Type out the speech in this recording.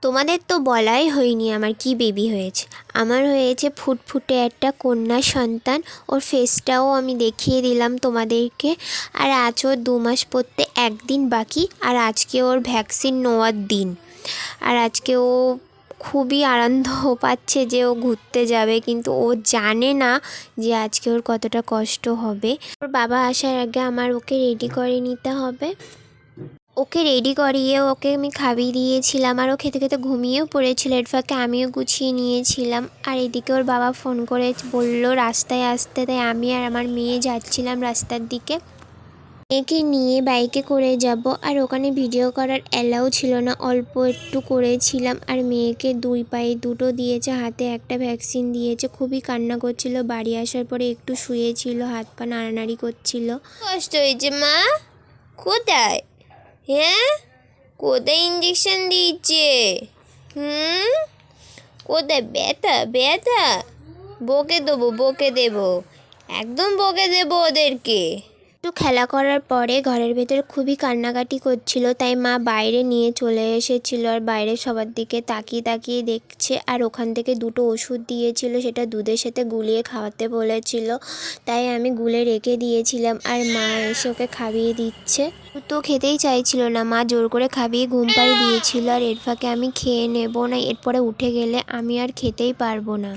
তোমাদের তো বলাই হয়নি আমার কি বেবি হয়েছে। আমার হয়েছে ফুটফুটে একটা কন্যা সন্তান। ওর ফেসটাও আমি দেখিয়ে দিলাম তোমাদেরকে। আর আজ ওর 2 মাস পড়তে একদিন বাকি। আর আজকে ওর ভ্যাকসিন নেওয়ার দিন। আর আজকে ও খুবই আনন্দ পাচ্ছে যে ও ঘুরতে যাবে, কিন্তু ও জানে না যে আজকে ওর কতটা কষ্ট হবে। ওর বাবা আসার আগে আমার ওকে রেডি করে নিতে হবে। ওকে রেডি করিয়ে ওকে আমি খাইয়ে দিয়েছিলাম, আর ও খেতে খেতে ঘুমিয়েও পড়েছিল। এর ফাঁকে আমিও গুছিয়ে নিয়েছিলাম। আর এদিকে ওর বাবা ফোন করে বলল রাস্তায় আসতে, তাই আমি আর আমার মেয়ে যাচ্ছিলাম রাস্তার দিকে। মেয়েকে নিয়ে বাইকে করে যাব, আর ওখানে ভিডিও করার অ্যালাউ ছিল না, অল্প একটু করেছিলাম। আর মেয়েকে 2 পায়ে দুটো দিয়েছে, হাতে একটা ভ্যাকসিন দিয়েছে। খুবই কান্না করছিল। বাড়ি আসার পরে একটু শুয়েছিল, হাত পা নাড়ানাড়ি করছিল। কষ্ট হয়েছে মা? কোথায়? হ্যাঁ, কোথায় ইঞ্জেকশন দিচ্ছে? কোথায়? ব্যথা ব্যথা? বকে দেবো, একদম বকে দেবো ওদেরকে। একটু খেলা করার পরে ঘরের ভেতর খুবই কান্নাকাটি করছিল, তাই মা বাইরে নিয়ে চলে এসেছিল। আর বাইরে সবার দিকে তাকিয়ে তাকিয়ে দেখছে। আর ওখান থেকে 2টো ওষুধ দিয়েছিল, সেটা দুধের সাথে গুলিয়ে খাওয়াতে বলেছিল, তাই আমি গুলে রেখে দিয়েছিলাম। আর মা এসে ওকে খাইয়ে দিচ্ছে। তো খেতেই চাইছিল না, মা জোর করে খাইয়ে ঘুম পাড়িয়ে দিয়েছিল। আর এর ফাঁকে আমি খেয়ে নেবো না, এরপরে উঠে গেলে আমি আর খেতেই পারবো না।